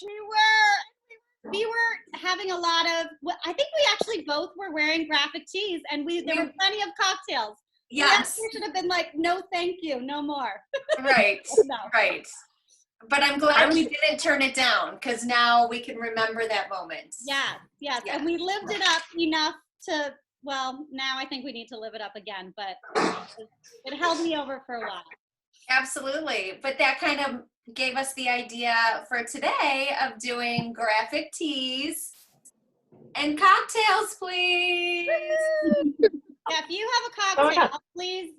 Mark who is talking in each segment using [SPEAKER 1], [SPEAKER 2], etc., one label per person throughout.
[SPEAKER 1] We were having a lot of, well, I think we actually both were wearing graphic tees, and there were plenty of cocktails.
[SPEAKER 2] Yes.
[SPEAKER 1] We should have been like, no, thank you, no more.
[SPEAKER 2] Right,
[SPEAKER 1] No.
[SPEAKER 2] right. But I'm glad we didn't turn it down, because now we can remember that moment.
[SPEAKER 1] Yes. And we lived it up enough to, well, now I think we need to live it up again, but it held me over for a while.
[SPEAKER 2] Absolutely. But that kind of gave us the idea for today of doing graphic tees and cocktails, please.
[SPEAKER 1] Yeah, if you have a cocktail, please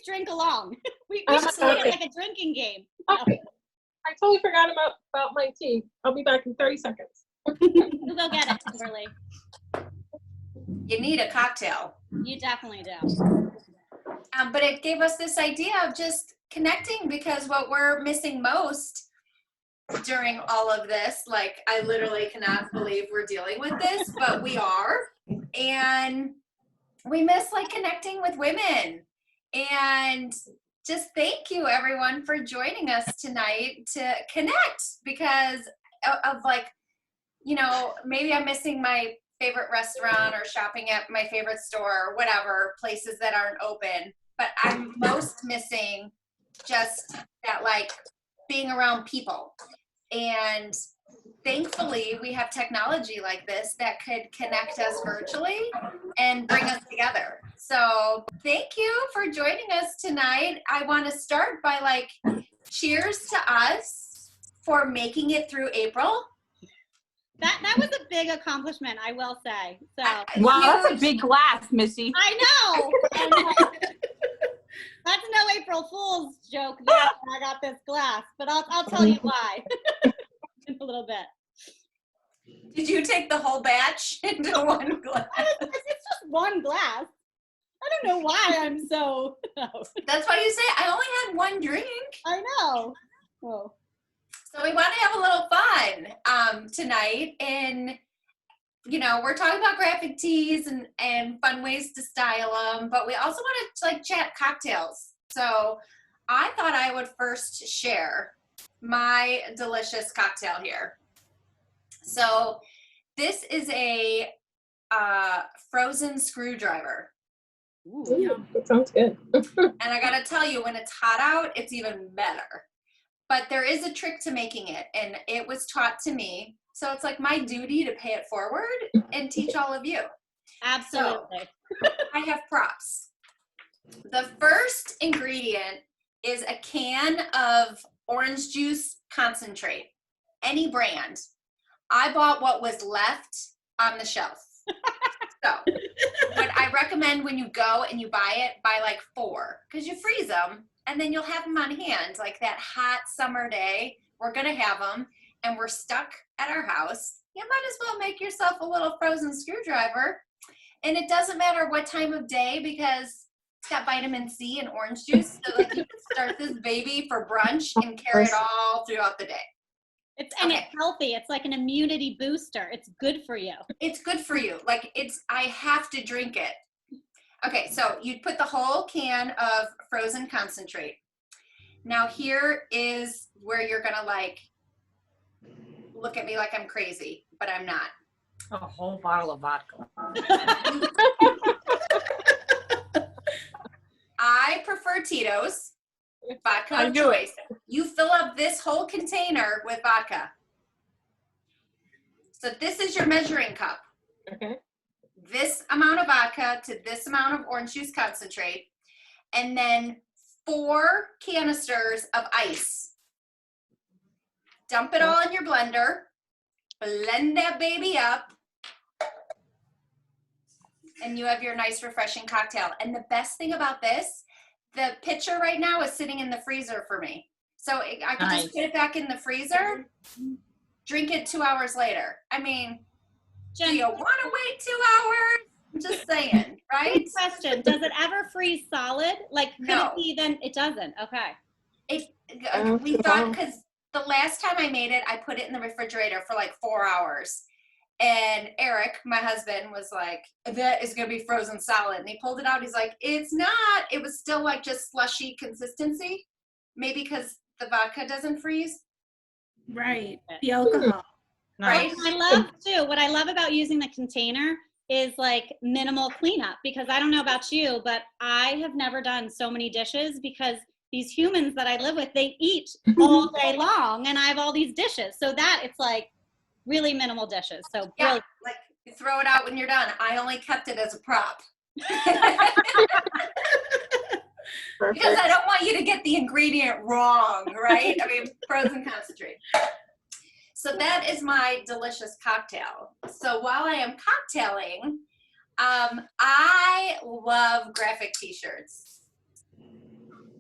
[SPEAKER 1] drink along. We should make it like a drinking game.
[SPEAKER 3] Okay. I totally forgot about my tea. I'll be back in 30 seconds.
[SPEAKER 1] We'll go get it, Kimberly.
[SPEAKER 2] You need a cocktail.
[SPEAKER 1] You definitely do.
[SPEAKER 2] But it gave us this idea of just connecting, because what we're missing most during all of this, like, I literally cannot believe we're dealing with this, but we are. And we miss, like, connecting with women. And just thank you, everyone, for joining us tonight to connect, because of like, you know, maybe I'm missing my favorite restaurant or shopping at my favorite store or whatever, places that aren't open. But I'm most missing just that, like, being around people. And thankfully, we have technology like this that could connect us virtually and bring us together. So thank you for joining us tonight. I want to start by, like, cheers to us for making it through April.
[SPEAKER 1] That was a big accomplishment, I will say. So
[SPEAKER 4] wow, that's a big glass, Missy.
[SPEAKER 1] I know. That's no April Fool's joke there. I got this glass, but I'll tell you why in a little bit.
[SPEAKER 2] Did you take the whole batch into one glass?
[SPEAKER 1] It's just one glass. I don't know why I'm so. No.
[SPEAKER 2] That's why you say I only had one drink.
[SPEAKER 1] I know. Oh.
[SPEAKER 2] So we want to have a little fun tonight, and you know, we're talking about graphic tees and fun ways to style them, but we also want to, like, chat cocktails. So I thought I would first share my delicious cocktail here. So this is a frozen screwdriver.
[SPEAKER 3] Ooh, that sounds good.
[SPEAKER 2] And I gotta tell you, when it's hot out, it's even better. But there is a trick to making it, and it was taught to me. So it's like my duty to pay it forward and teach all of you.
[SPEAKER 1] Absolutely.
[SPEAKER 2] So, I have props. The first ingredient is a can of orange juice concentrate, any brand. I bought what was left on the shelf. So what I recommend when you go and you buy it, buy like 4, because you freeze them and then you'll have them on hand. Like that hot summer day, we're going to have them and we're stuck at our house. You might as well make yourself a little frozen screwdriver. And it doesn't matter what time of day, because it's got vitamin C and orange juice. So like you can start this baby for brunch and carry it all throughout the day.
[SPEAKER 1] It's healthy. It's like an immunity booster. It's good for you.
[SPEAKER 2] It's good for you. Like I have to drink it. Okay, so you put the whole can of frozen concentrate. Now here is where you're gonna like look at me like I'm crazy, but I'm not.
[SPEAKER 4] A whole bottle of vodka.
[SPEAKER 2] I prefer Tito's. Vodka
[SPEAKER 4] I
[SPEAKER 2] of
[SPEAKER 4] do
[SPEAKER 2] choice. You fill up this whole container with vodka. So this is your measuring cup.
[SPEAKER 3] Okay.
[SPEAKER 2] This amount of vodka to this amount of orange juice concentrate, and then 4 canisters of ice. Dump it all in your blender. Blend that baby up. And you have your nice, refreshing cocktail. And the best thing about this, the pitcher right now is sitting in the freezer for me. So I could just put it back in the freezer, drink it 2 hours later. I mean,
[SPEAKER 1] Jen,
[SPEAKER 2] do you want to wait 2 hours? I'm just saying, right?
[SPEAKER 1] Question, does it ever freeze solid? Like, could
[SPEAKER 2] No.
[SPEAKER 1] it be then? It doesn't. Okay.
[SPEAKER 2] We thought, because the last time I made it, I put it in the refrigerator for like 4 hours. And Eric, my husband, was like, that is going to be frozen solid. And he pulled it out. He's like, it's not. It was still like just slushy consistency. Maybe because the vodka doesn't freeze.
[SPEAKER 5] Right. The alcohol.
[SPEAKER 2] Right?
[SPEAKER 1] I love too, what I love about using the container is like minimal cleanup, because I don't know about you, but I have never done so many dishes because these humans that I live with, they eat all day long and I have all these dishes. So that it's like really minimal dishes. So
[SPEAKER 2] Yeah,
[SPEAKER 1] brilliant.
[SPEAKER 2] like you throw it out when you're done. I only kept it as a prop.
[SPEAKER 3] Perfect.
[SPEAKER 2] Because I don't want you to get the ingredient wrong, right? I mean, frozen concentrate. So that is my delicious cocktail. So while I am cocktailing, I love graphic t-shirts.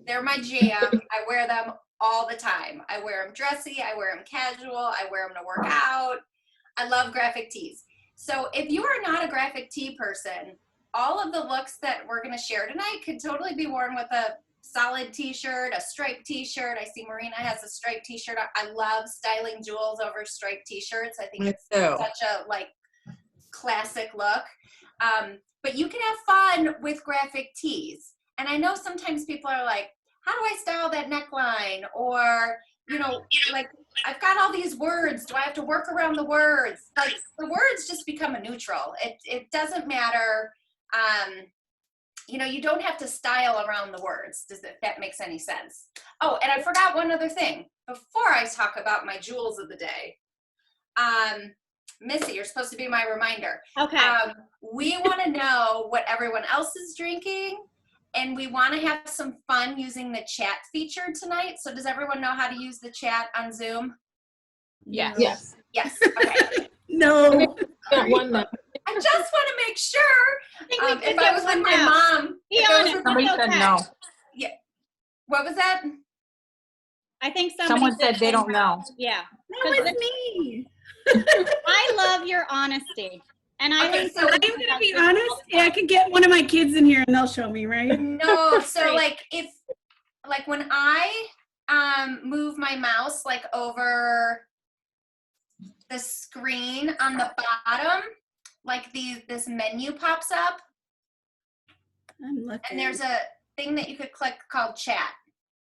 [SPEAKER 2] They're my jam. I wear them all the time. I wear them dressy, I wear them casual, I wear them to work out. I love graphic tees. So if you are not a graphic tee person, all of the looks that we're gonna share tonight could totally be worn with a solid t-shirt, a striped t-shirt. I see Marina has a striped t-shirt. I love styling jewels over striped t-shirts. I think it's such a like classic look. But you can have fun with graphic tees. And I know sometimes people are like, how do I style that neckline? Or, you know, like I've got all these words. Do I have to work around the words? Like the words just become a neutral. It doesn't matter. You know, you don't have to style around the words. If that makes any sense? Oh, and I forgot one other thing. Before I talk about my jewels of the day, Missy, you're supposed to be my reminder.
[SPEAKER 1] Okay.
[SPEAKER 2] We want to know what everyone else is drinking, and we want to have some fun using the chat feature tonight. So does everyone know how to use the chat on Zoom?
[SPEAKER 4] Yes.
[SPEAKER 3] Yes.
[SPEAKER 2] Yes. Okay.
[SPEAKER 5] No.
[SPEAKER 3] Got one now.
[SPEAKER 2] I just want to make sure.
[SPEAKER 1] I think we could
[SPEAKER 2] If I
[SPEAKER 1] get
[SPEAKER 2] was with
[SPEAKER 1] one
[SPEAKER 2] my
[SPEAKER 1] now.
[SPEAKER 2] mom,
[SPEAKER 1] Be
[SPEAKER 2] if I was
[SPEAKER 1] honest.
[SPEAKER 2] with
[SPEAKER 4] Somebody
[SPEAKER 1] It's
[SPEAKER 4] said
[SPEAKER 1] okay.
[SPEAKER 4] no.
[SPEAKER 2] what was that?
[SPEAKER 1] I think
[SPEAKER 4] Someone
[SPEAKER 1] did
[SPEAKER 4] said they
[SPEAKER 1] say
[SPEAKER 4] don't
[SPEAKER 1] no.
[SPEAKER 4] know.
[SPEAKER 1] Yeah.
[SPEAKER 5] That was me.
[SPEAKER 1] I love your honesty. And I
[SPEAKER 2] Okay,
[SPEAKER 1] learned
[SPEAKER 2] so
[SPEAKER 1] something
[SPEAKER 5] I'm gonna
[SPEAKER 1] about
[SPEAKER 5] be
[SPEAKER 1] you.
[SPEAKER 5] honest. Yeah, I could get one of my kids in here and they'll show me, right?
[SPEAKER 2] No, so
[SPEAKER 1] Great.
[SPEAKER 2] like if like when I move my mouse like over the screen on the bottom, like this menu pops up,
[SPEAKER 5] I'm looking.
[SPEAKER 2] and there's a thing that you could click called chat.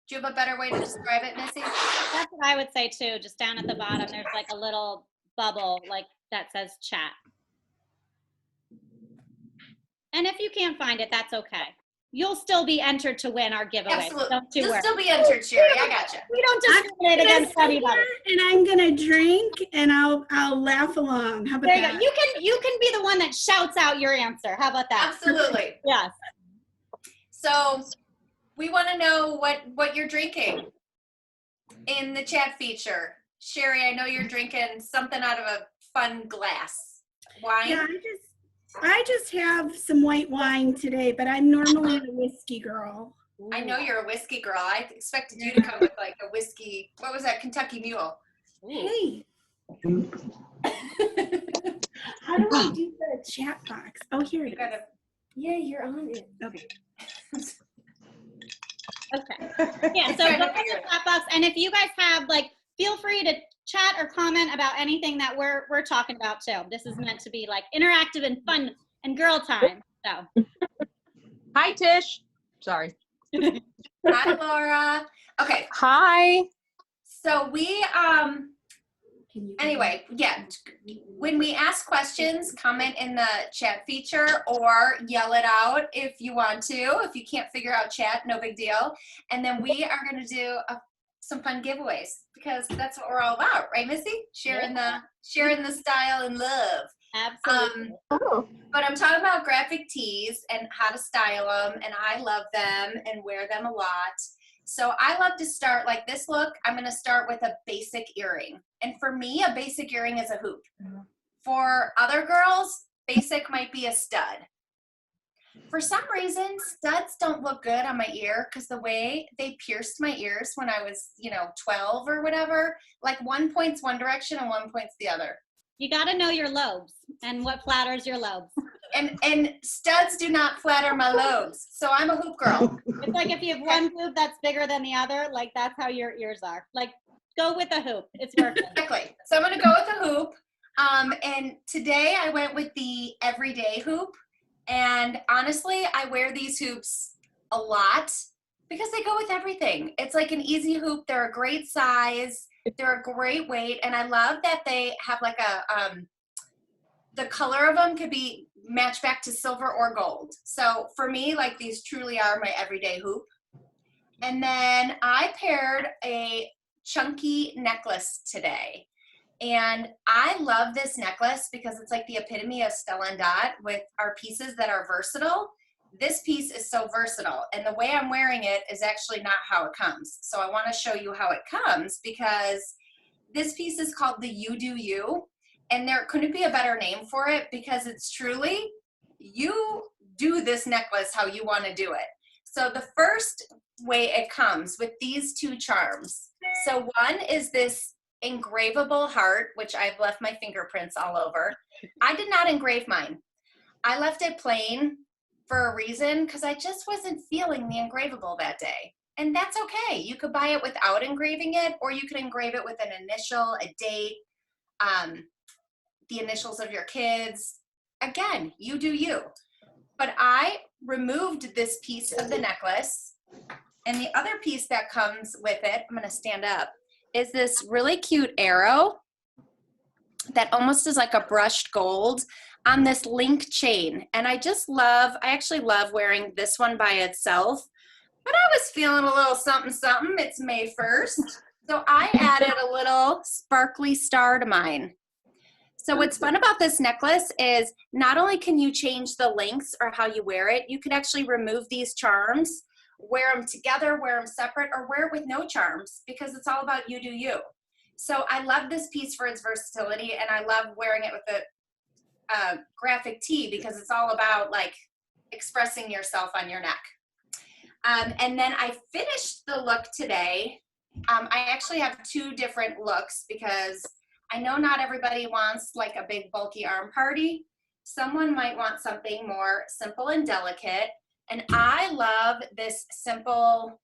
[SPEAKER 2] Do you have a better way to describe it, Missy?
[SPEAKER 1] That's what I would say too. Just down at the bottom, there's like a little bubble like that says chat. And if you can't find it, that's okay. You'll still be entered to win our giveaway.
[SPEAKER 2] Absolutely.
[SPEAKER 1] Don't you
[SPEAKER 2] You'll
[SPEAKER 1] worry.
[SPEAKER 2] still be entered, Sherry. I gotcha.
[SPEAKER 1] We don't
[SPEAKER 5] I'm
[SPEAKER 1] discriminate
[SPEAKER 5] gonna
[SPEAKER 1] against
[SPEAKER 5] sit
[SPEAKER 1] anybody.
[SPEAKER 5] here and I'm gonna drink and I'll laugh along. How about
[SPEAKER 1] There you
[SPEAKER 5] that?
[SPEAKER 1] go. You can be the one that shouts out your answer. How about that?
[SPEAKER 2] Absolutely.
[SPEAKER 1] Yes.
[SPEAKER 2] So we want to know what you're drinking in the chat feature. Sherry, I know you're drinking something out of a fun glass. Wine?
[SPEAKER 5] Yeah, I just have some white wine today, but I'm normally a whiskey girl.
[SPEAKER 2] I know you're a whiskey girl. I expected you to come with like a whiskey. What was that? Kentucky Mule.
[SPEAKER 5] Hey. How do I do the chat box? Oh, here it
[SPEAKER 2] You
[SPEAKER 5] is.
[SPEAKER 2] gotta,
[SPEAKER 5] Yeah, you're on it. Okay.
[SPEAKER 1] Okay. Yeah, so go in the chat box, and if you guys have, like, feel free to chat or comment about anything that we're talking about too. This is meant to be like interactive and fun and girl time. So.
[SPEAKER 4] Hi, Tish. Sorry.
[SPEAKER 2] Hi, Laura. Okay,
[SPEAKER 4] Hi.
[SPEAKER 2] so we anyway, yeah. When we ask questions, comment in the chat feature or yell it out if you want to. If you can't figure out chat, no big deal. And then we are going to do some fun giveaways because that's what we're all about, right, Missy? Sharing the style and love.
[SPEAKER 1] Absolutely.
[SPEAKER 2] But I'm talking about graphic tees and how to style them, and I love them and wear them a lot. So I love to start like this look. I'm going to start with a basic earring. And for me, a basic earring is a hoop. For other girls, basic might be a stud. For some reason, studs don't look good on my ear because the way they pierced my ears when I was, 12 or whatever, like one point's one direction and one point's the other.
[SPEAKER 1] You got to know your lobes and what flatters your lobes.
[SPEAKER 2] And studs do not flatter my lobes. So I'm a hoop girl.
[SPEAKER 1] It's like if you have one boob that's bigger than the other, like that's how your ears are. Like, go with a hoop. It's working.
[SPEAKER 2] Exactly. So I'm going to go with a hoop. And today I went with the everyday hoop. And honestly, I wear these hoops a lot because they go with everything. It's like an easy hoop. They're a great size. They're a great weight, and I love that they have like the color of them could be matched back to silver or gold. So for me, like these truly are my everyday hoop. And then I paired a chunky necklace today. And I love this necklace because it's like the epitome of Stella Dot with our pieces that are versatile. This piece is so versatile, and the way I'm wearing it is actually not how it comes. So I want to show you how it comes, because this piece is called the You Do You, and there couldn't be a better name for it, because it's truly, you do this necklace how you want to do it. So the first way it comes with these two charms. So one is this engravable heart, which I've left my fingerprints all over. I did not engrave mine. I left it plain for a reason, because I just wasn't feeling the engravable that day. And that's okay. You could buy it without engraving it, or you could engrave it with an initial, a date, the initials of your kids. Again, you do you. But I removed this piece of the necklace, and the other piece that comes with it, I'm gonna stand up, is this really cute arrow that almost is like a brushed gold on this link chain. And I actually love wearing this one by itself, but I was feeling a little something something. It's May 1st. So I added a little sparkly star to mine. So what's fun about this necklace is not only can you change the lengths or how you wear it, you can actually remove these charms, wear them together, wear them separate, or wear it with no charms, because it's all about you do you. So I love this piece for its versatility, and I love wearing it with a graphic tee, because it's all about like expressing yourself on your neck. And then I finished the look today. I actually have two different looks, because I know not everybody wants like a big bulky arm party. Someone might want something more simple and delicate. And I love this simple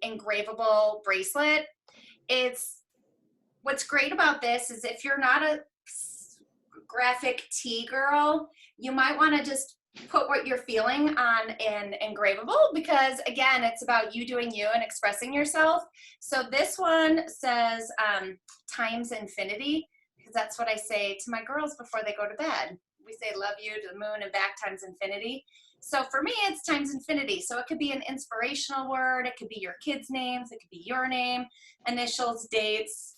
[SPEAKER 2] engravable bracelet. What's great about this is if you're not a graphic tee girl, you might want to just put what you're feeling on an engravable, because again, it's about you doing you and expressing yourself. So this one says times infinity, because that's what I say to my girls before they go to bed. We say love you to the moon and back times infinity. So for me, it's times infinity. So it could be an inspirational word, it could be your kids' names, it could be your name, initials, dates,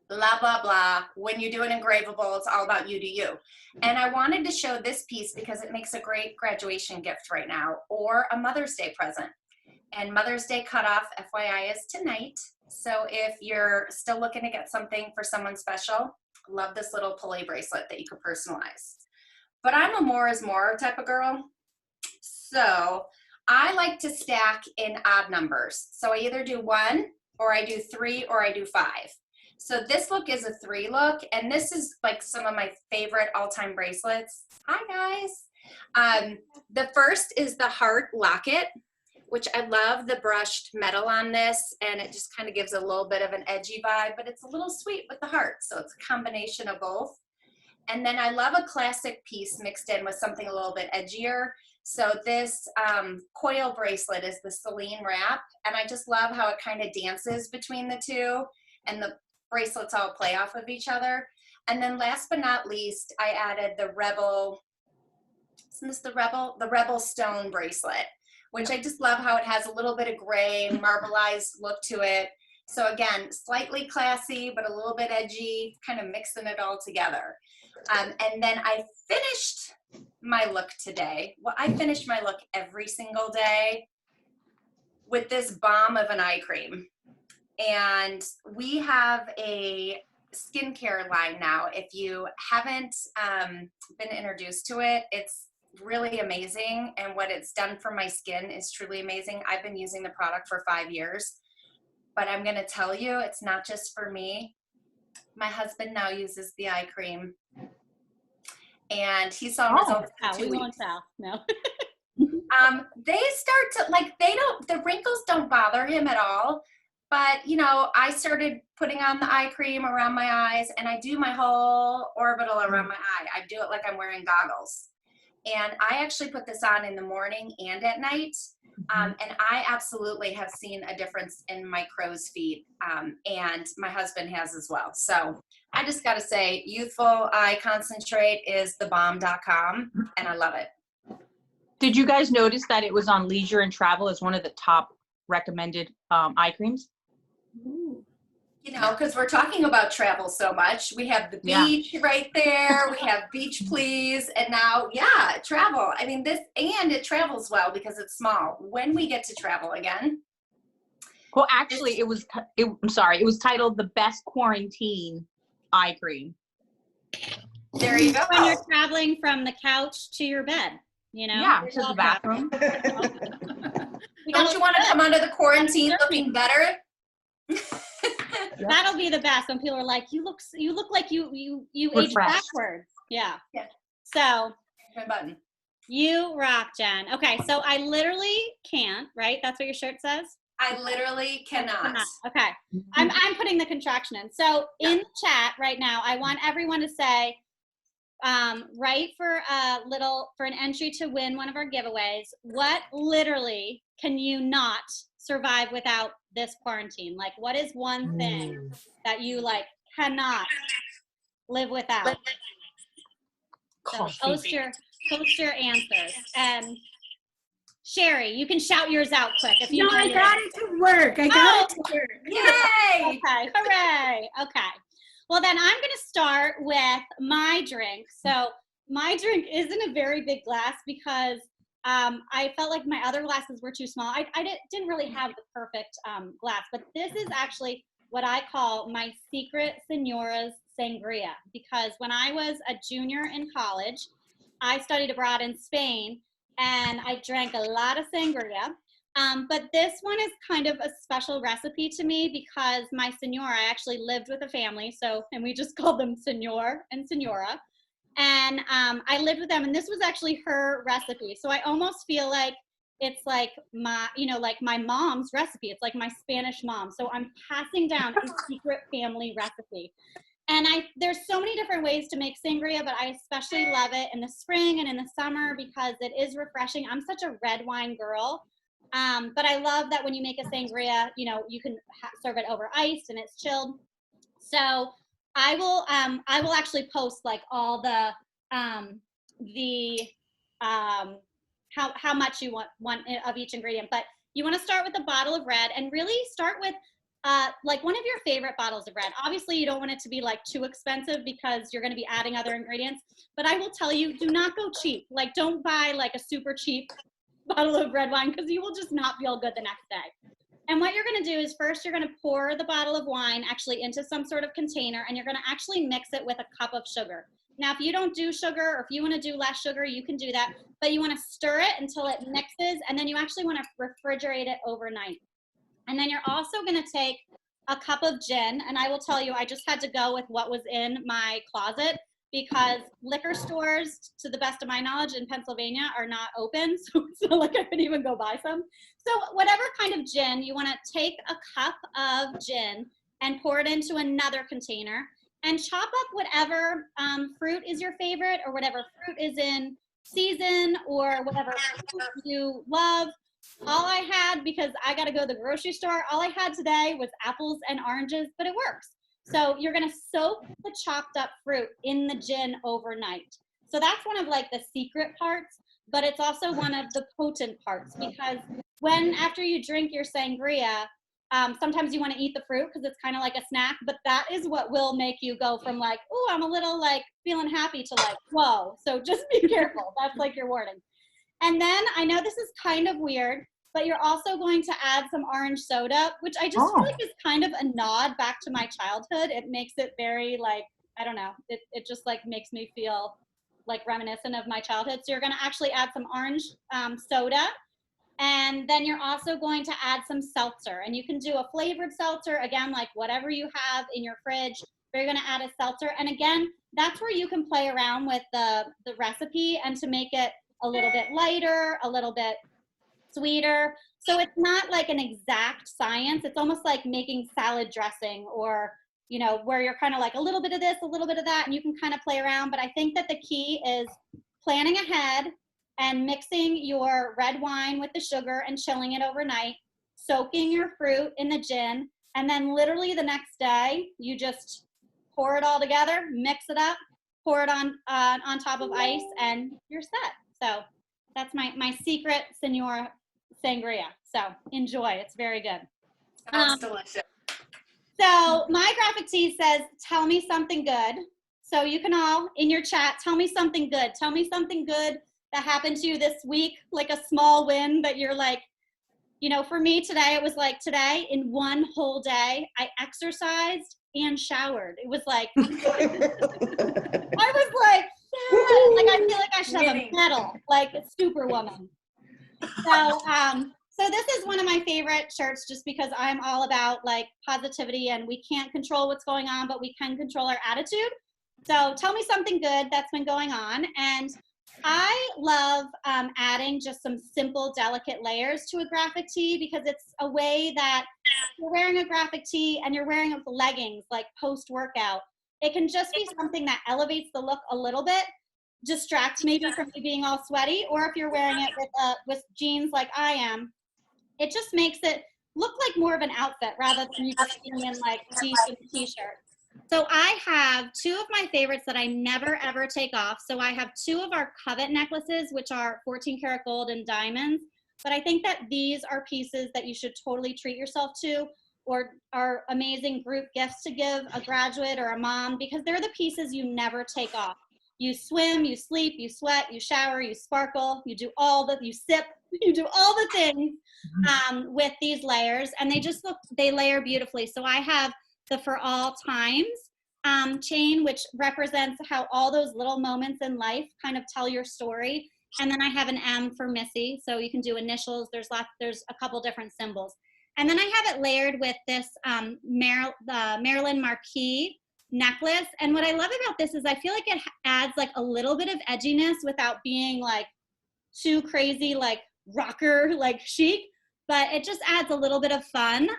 [SPEAKER 2] blah, blah, blah. When you do an engravable, it's all about you do you. And I wanted to show this piece because it makes a great graduation gift right now, or a Mother's Day present. And Mother's Day cutoff, FYI, is tonight. So if you're still looking to get something for someone special, love this little pulley bracelet that you could personalize. But I'm a more is more type of girl. So I like to stack in odd numbers. So I either do 1, or I do 3, or I do 5. So this look is a 3 look, and this is like some of my favorite all-time bracelets. Hi guys. The first is the heart locket, which I love the brushed metal on this, and it just kind of gives a little bit of an edgy vibe, but it's a little sweet with the heart, so it's a combination of both. And then I love a classic piece mixed in with something a little bit edgier. So this coil bracelet is the Celine wrap, and I just love how it kind of dances between the two, and the bracelets all play off of each other. And then last but not least, I added the Rebel, isn't this the Rebel? The Rebel stone bracelet, which I just love how it has a little bit of gray, marbleized look to it. So again, slightly classy, but a little bit edgy, kind of mixing it all together. And then I finished my look today. Well, I finish my look every single day with this bomb of an eye cream. And we have a skincare line now. If you haven't been introduced to it, it's really amazing. And what it's done for my skin is truly amazing. I've been using the product for 5 years, but I'm going to tell you, it's not just for me. My husband now uses the eye cream, and he saw results in 2
[SPEAKER 1] we
[SPEAKER 2] weeks.
[SPEAKER 1] won't tell. No.
[SPEAKER 2] They start to, like, the wrinkles don't bother him at all. But, you know, I started putting on the eye cream around my eyes, and I do my whole orbital around my eye. I do it like I'm wearing goggles. And I actually put this on in the morning and at night. And I absolutely have seen a difference in my crow's feet. And my husband has as well. So I just got to say, Youthful Eye Concentrate is thebomb.com, and I love it.
[SPEAKER 4] Did you guys notice that it was on Leisure and Travel as one of the top recommended eye creams?
[SPEAKER 2] You know, because we're talking about travel so much. We have the beach right there. We have Beach Please. And now, travel. I mean, it travels well because it's small. When we get to travel again.
[SPEAKER 4] Well, actually, it was titled The Best Quarantine Eye Cream.
[SPEAKER 2] There you go.
[SPEAKER 1] When you're traveling from the couch to your bed, you know?
[SPEAKER 4] Yeah, to the bathroom.
[SPEAKER 2] Don't you want to come under the quarantine looking better?
[SPEAKER 1] That'll be the best when people are like, you look like you age backwards. Yeah. So
[SPEAKER 2] my button.
[SPEAKER 1] You rock, Jen. Okay, so I literally can't, right? That's what your shirt says?
[SPEAKER 2] I literally cannot.
[SPEAKER 1] Okay. I'm putting the contraction in. So in the chat right now, I want everyone to say, write for an entry to win one of our giveaways. What literally can you not survive without this quarantine? Like, what is one thing that you cannot live without? So post your answers. And Sherry, you can shout yours out quick if you.
[SPEAKER 5] No, I got it to work. I got it to work.
[SPEAKER 2] Yay!
[SPEAKER 1] Okay, hooray! Okay. Well, then I'm going to start with my drink. So my drink isn't a very big glass because I felt like my other glasses were too small. I didn't really have the perfect glass, but this is actually what I call my secret Senora's Sangria, because when I was a junior in college, I studied abroad in Spain, and I drank a lot of sangria. But this one is kind of a special recipe to me because my senora, I actually lived with a family, and we just called them Senor and Senora. And I lived with them, and this was actually her recipe. So I almost feel like it's like my mom's recipe. It's like my Spanish mom. So I'm passing down a secret family recipe. And there's so many different ways to make sangria, but I especially love it in the spring and in the summer because it is refreshing. I'm such a red wine girl. But I love that when you make a sangria, you can serve it over ice and it's chilled. So I will actually post all the how much you want of each ingredient. But you want to start with a bottle of red and really start with one of your favorite bottles of red. Obviously, you don't want it to be too expensive because you're going to be adding other ingredients. But I will tell you, do not go cheap. Don't buy a super cheap bottle of red wine because you will just not feel good the next day. And what you're going to do is first you're going to pour the bottle of wine actually into some sort of container, and you're going to actually mix it with a cup of sugar. Now, if you don't do sugar, or if you want to do less sugar, you can do that. But you want to stir it until it mixes, and then you actually want to refrigerate it overnight. And then you're also going to take a cup of gin, and I will tell you, I just had to go with what was in my closet because liquor stores, to the best of my knowledge, in Pennsylvania are not open, so it's not like I could even go buy some. So whatever kind of gin, you want to take a cup of gin and pour it into another container and chop up whatever fruit is your favorite or whatever fruit is in season or whatever fruit you love. All I had, because I got to go to the grocery store, all I had today was apples and oranges, but it works. So you're going to soak the chopped up fruit in the gin overnight. So that's one of the secret parts, but it's also one of the potent parts because after you drink your sangria, sometimes you want to eat the fruit because it's kind of like a snack, but that is what will make you go from oh, I'm a little feeling happy to whoa. So just be careful. That's your warning. And then I know this is kind of weird, but you're also going to add some orange soda, which I just feel like is kind of a nod back to my childhood. It makes it very I don't know, it just makes me feel reminiscent of my childhood. So you're going to actually add some orange soda. And then you're also going to add some seltzer, and you can do a flavored seltzer, again, whatever you have in your fridge, but you're going to add a seltzer. And again, that's where you can play around with the recipe and to make it a little bit lighter, a little bit sweeter. So it's not an exact science. It's almost like making salad dressing or, where you're kind of a little bit of this, a little bit of that, and you can kind of play around. But I think that the key is planning ahead and mixing your red wine with the sugar and chilling it overnight, soaking your fruit in the gin, and then literally the next day, you just pour it all together, mix it up, pour it on top of ice, and you're set. So that's my secret Senora sangria. So enjoy. It's very good.
[SPEAKER 2] Sounds delicious.
[SPEAKER 1] So my graphic tee says, tell me something good. So you can all, in your chat, tell me something good. Tell me something good that happened to you this week, like a small win that you're like, you know, for me today, it was like today in one whole day, I exercised and showered. It was like, I was like, yeah, like I feel like I should have a medal, like a superwoman. So this is one of my favorite shirts just because I'm all about like positivity and we can't control what's going on, but we can control our attitude. So tell me something good that's been going on. And I love adding just some simple, delicate layers to a graphic tee because it's a way that you're wearing a graphic tee and you're wearing it with leggings, like post-workout. It can just be something that elevates the look a little bit, distracts maybe from you being all sweaty, or if you're wearing it with jeans like I am, it just makes it look like more of an outfit rather than you just being in like jeans and a t-shirt. So I have two of my favorites that I never ever take off. So I have two of our Covet necklaces, which are 14 karat gold and diamonds. But I think that these are pieces that you should totally treat yourself to, or are amazing group gifts to give a graduate or a mom, because they're the pieces you never take off. You swim, you sleep, you sweat, you shower, you sparkle, you do all the, you sip, you do all the things with these layers, and they just look, they layer beautifully. So I have the For All Times chain, which represents how all those little moments in life kind of tell your story. And then I have an M for Missy, so you can do initials. There's a couple different symbols. And then I have it layered with this Marilyn Marquis necklace. And what I love about this is I feel like it adds like a little bit of edginess without being like too crazy, like rocker, like chic, but it just adds a little bit of fun.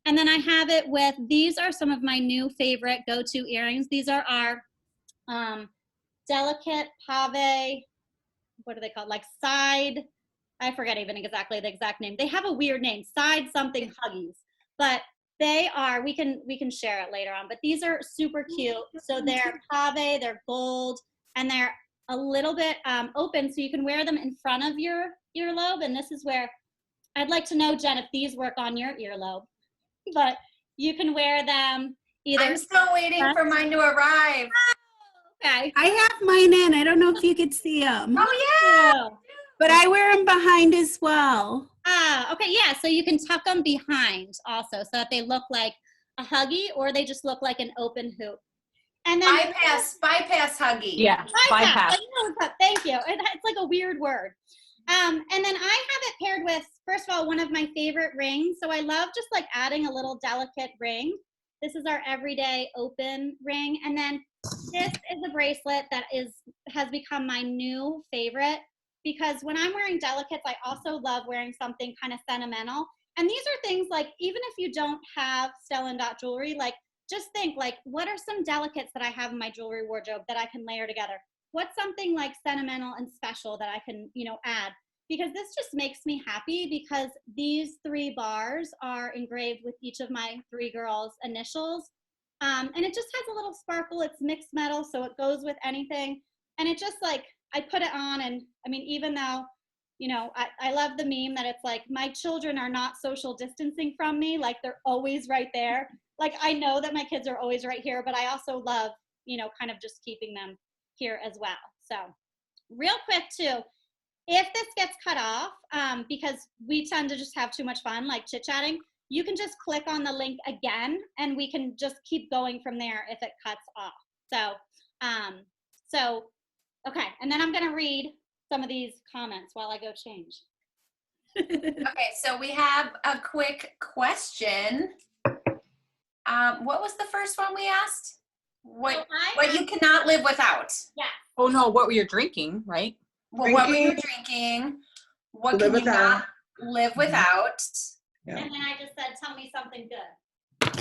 [SPEAKER 1] And then I have it with, these are some of my new favorite go-to earrings. These are our delicate pave, what are they called? Like side, I forget even exactly the exact name. They have a weird name, side something huggies, but they are, we can share it later on, but these are super cute. So they're pave, they're gold, and they're a little bit open, so you can wear them in front of your earlobe. And this is where I'd like to know, Jen, if these work on your earlobe. But you can wear them either.
[SPEAKER 2] I'm still waiting for mine to arrive.
[SPEAKER 1] Okay.
[SPEAKER 5] I have mine in. I don't know if you could see them.
[SPEAKER 2] Oh yeah.
[SPEAKER 5] But I wear them behind as well.
[SPEAKER 1] Ah, okay, yeah. So you can tuck them behind also, so that they look like a huggy, or they just look like an open hoop. And then
[SPEAKER 2] bypass huggy.
[SPEAKER 4] Yeah, bypass.
[SPEAKER 1] Thank you. It's like a weird word. And then I have it paired with, first of all, one of my favorite rings. So I love just like adding a little delicate ring. This is our everyday open ring. And then this is a bracelet that has become my new favorite, because when I'm wearing delicates, I also love wearing something kind of sentimental. And these are things like, even if you don't have Stella Dot jewelry, like just think like, what are some delicates that I have in my jewelry wardrobe that I can layer together? What's something like sentimental and special that I can, add? Because this just makes me happy, because these 3 bars are engraved with each of my 3 girls' initials. And it just has a little sparkle. It's mixed metal, so it goes with anything. And it just like, I put it on, and I mean, even though, I love the meme that it's like, my children are not social distancing from me. Like they're always right there. Like I know that my kids are always right here, but I also love, kind of just keeping them here as well. So real quick too, if this gets cut off, because we tend to just have too much fun, like chit-chatting, you can just click on the link again and we can just keep going from there if it cuts off. So, okay, and then I'm gonna read some of these comments while I go change.
[SPEAKER 2] Okay, so we have a quick question. What was the first one we asked? What you cannot live without?
[SPEAKER 1] Yeah.
[SPEAKER 4] Oh no, what were you drinking, right?
[SPEAKER 2] Well, what were you drinking? What can you not live without?
[SPEAKER 1] Yeah. And then I just said, tell me something good.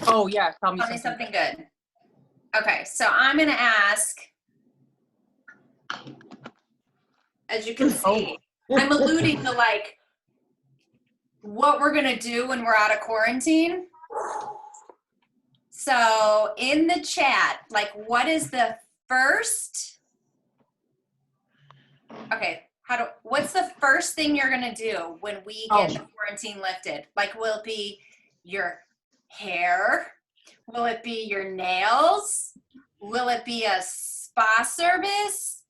[SPEAKER 4] Oh yeah, tell me
[SPEAKER 2] something good. Okay, so I'm gonna ask, as you can see. I'm alluding to like what we're gonna do when we're out of quarantine. So in the chat, like what is the first, okay, what's the first thing you're gonna do when we get the quarantine lifted? Like, will it be your hair? Will it be your nails? Will it be a spa service?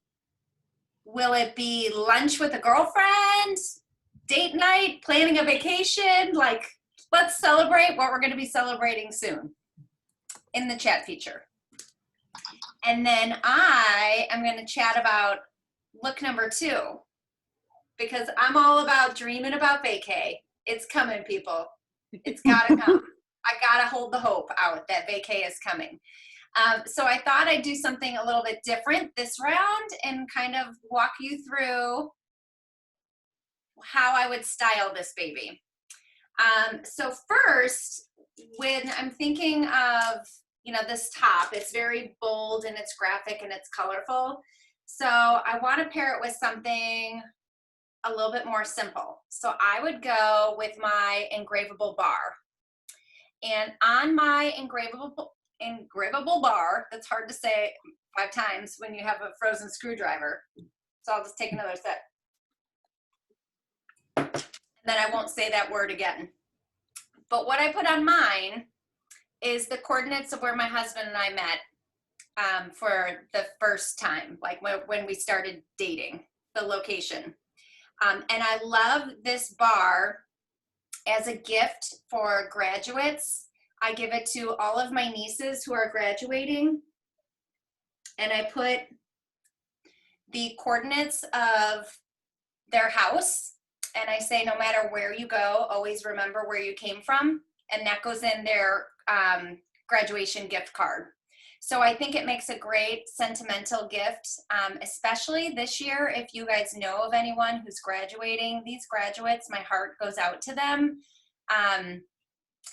[SPEAKER 2] Will it be lunch with a girlfriend? Date night? Planning a vacation? Like, let's celebrate what we're gonna be celebrating soon in the chat feature. And then I am gonna chat about look number 2, because I'm all about dreaming about vacay. It's coming, people. It's gotta come. I gotta hold the hope out that vacay is coming. So I thought I'd do something a little bit different this round and kind of walk you through how I would style this baby. So first, when I'm thinking of, you know, this top, it's very bold and it's graphic and it's colorful. So I want to pair it with something a little bit more simple. So I would go with my engravable bar. And on my engravable bar, that's hard to say 5 times when you have a frozen screwdriver. So I'll just take another sip. And then I won't say that word again. But what I put on mine is the coordinates of where my husband and I met for the first time, like when we started dating, the location. And I love this bar as a gift for graduates. I give it to all of my nieces who are graduating. And I put the coordinates of their house. And I say, no matter where you go, always remember where you came from. And that goes in their graduation gift card. So I think it makes a great sentimental gift, especially this year. If you guys know of anyone who's graduating, these graduates, my heart goes out to them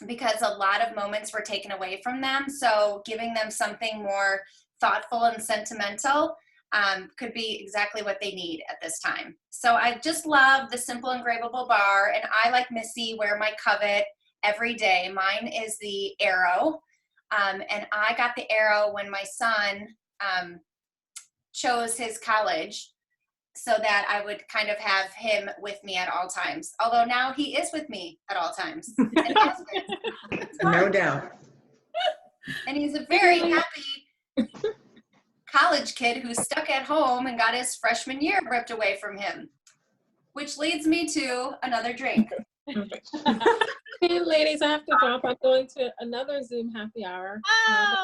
[SPEAKER 2] because a lot of moments were taken away from them. So giving them something more thoughtful and sentimental could be exactly what they need at this time. So I just love the simple engravable bar, and I, like Missy, wear my covet every day. Mine is the arrow. And I got the arrow when my son chose his college so that I would kind of have him with me at all times. Although now he is with me at all times. And
[SPEAKER 6] no doubt.
[SPEAKER 2] And he's a very happy college kid who's stuck at home and got his freshman year ripped away from him. Which leads me to another drink.
[SPEAKER 3] Hey, ladies, I have to drop. I'm going to another Zoom happy hour.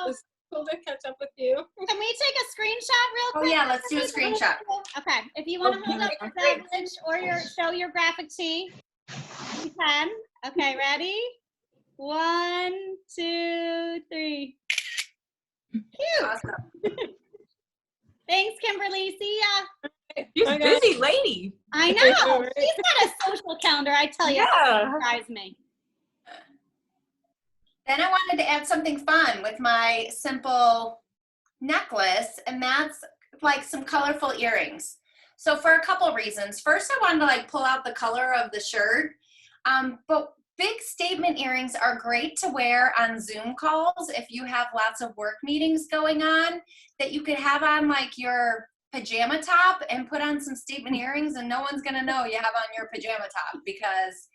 [SPEAKER 3] It's cool to catch up with you.
[SPEAKER 1] Can we take a screenshot real quick?
[SPEAKER 2] Oh yeah, let's do a screenshot.
[SPEAKER 1] Okay, if you want to hold up your beverage or show your graphic tee, you can. Okay, ready? 1, 2, 3. Cute.
[SPEAKER 2] Awesome.
[SPEAKER 1] Thanks, Kimberly. See ya.
[SPEAKER 4] She's a busy lady.
[SPEAKER 1] I know. She's got a social calendar, I tell you.
[SPEAKER 4] Yeah.
[SPEAKER 1] It surprised me.
[SPEAKER 2] Then I wanted to add something fun with my simple necklace, and that's like some colorful earrings. So for a couple reasons. First, I wanted to like pull out the color of the shirt, but big statement earrings are great to wear on Zoom calls if you have lots of work meetings going on, that you could have on like your pajama top and put on some statement earrings, and no one's gonna know you have on your pajama top because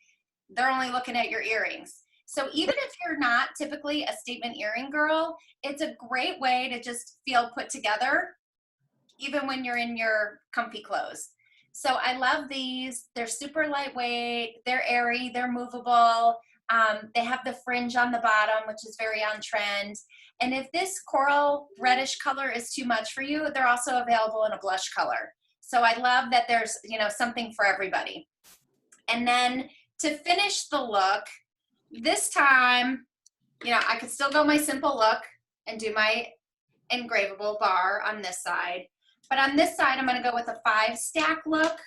[SPEAKER 2] they're only looking at your earrings. So even if you're not typically a statement earring girl, it's a great way to just feel put together, even when you're in your comfy clothes. So I love these. They're super lightweight, they're airy, they're movable. They have the fringe on the bottom, which is very on trend. And if this coral reddish color is too much for you, they're also available in a blush color. So I love that there's, you know, something for everybody. And then to finish the look, this time, you know, I could still go my simple look and do my engravable bar on this side. But on this side, I'm going to go with a 5-stack look,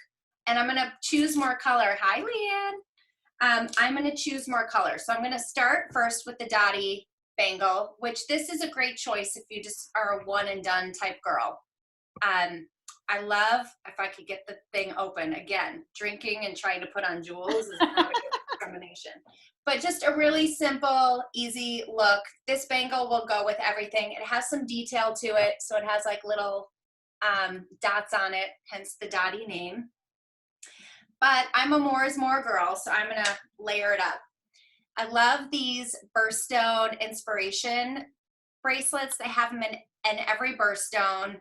[SPEAKER 2] and I'm going to choose more color. Hi, Leanne. I'm going to choose more color. So I'm going to start first with the Dottie bangle, which this is a great choice if you just are a one and done type girl. I love, if I could get the thing open again, drinking and trying to put on jewels is not a good combination. But just a really simple, easy look. This bangle will go with everything. It has some detail to it. So it has like little dots on it, hence the Dottie name. But I'm a more is more girl, so I'm gonna layer it up. I love these birthstone inspiration bracelets. They have them in every birthstone.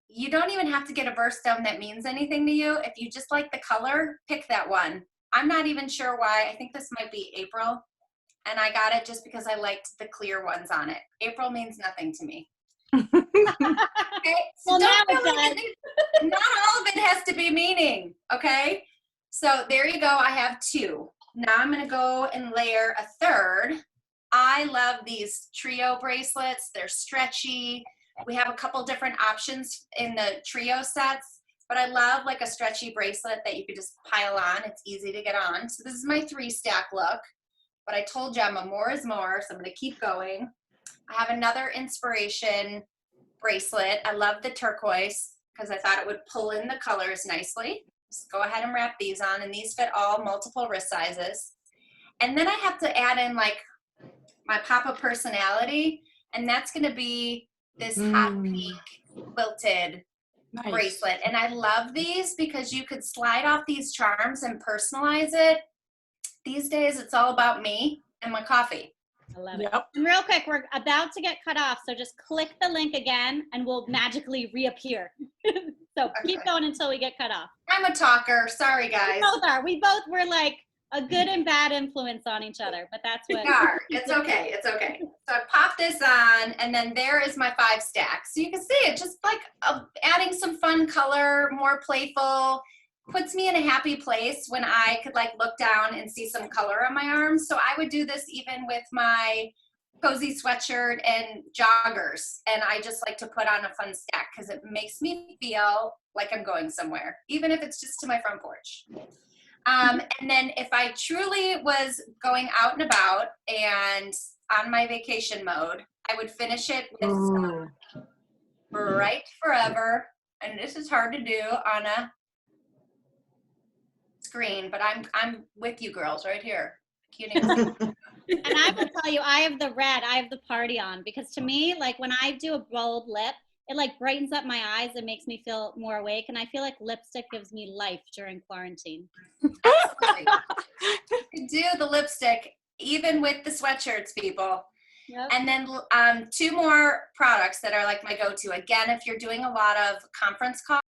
[SPEAKER 2] You don't even have to get a birthstone that means anything to you. If you just like the color, pick that one. I'm not even sure why. I think this might be April. And I got it just because I liked the clear ones on it. April means nothing to me. Okay? So
[SPEAKER 1] Well, now
[SPEAKER 2] don't
[SPEAKER 1] it
[SPEAKER 2] feel like not all of it has to be meaning. Okay? So there you go. I have 2. Now I'm going to go and layer a third. I love these trio bracelets. They're stretchy. We have a couple different options in the trio sets, but I love like a stretchy bracelet that you could just pile on. It's easy to get on. So this is my 3-stack look, but I told you I'm a more is more, so I'm going to keep going. I have another inspiration bracelet. I love the turquoise because I thought it would pull in the colors nicely. Just go ahead and wrap these on, and these fit all multiple wrist sizes. And then I have to add in like my pop of personality, and that's going to be this hot pink quilted bracelet. And I love these because you could slide off these charms and personalize it. These days, it's all about me and my coffee.
[SPEAKER 1] I love it. And real quick, we're about to get cut off, so just click the link again and we'll magically reappear. So keep going until we get cut off.
[SPEAKER 2] I'm a talker. Sorry, guys.
[SPEAKER 1] We both are. We both were like a good and bad influence on each other, but that's what.
[SPEAKER 2] We are. It's okay. It's okay. So I pop this on, and then there is my 5-stack. So you can see it just like adding some fun color, more playful, puts me in a happy place when I could like look down and see some color on my arms. So I would do this even with my cozy sweatshirt and joggers. And I just like to put on a fun stack because it makes me feel like I'm going somewhere, even if it's just to my front porch. And then if I truly was going out and about and on my vacation mode, I would finish it with some Bright Forever. And this is hard to do on a screen, but I'm with you girls right here. Can't even see.
[SPEAKER 1] And I will tell you, I have the red, I have the party on, because to me, like when I do a bold lip, it like brightens up my eyes and makes me feel more awake. And I feel like lipstick gives me life during quarantine.
[SPEAKER 2] Absolutely. You do the lipstick, even with the sweatshirts, people.
[SPEAKER 1] Yep.
[SPEAKER 2] And then 2 more products that are like my go-to. Again, if you're doing a lot of conference calls,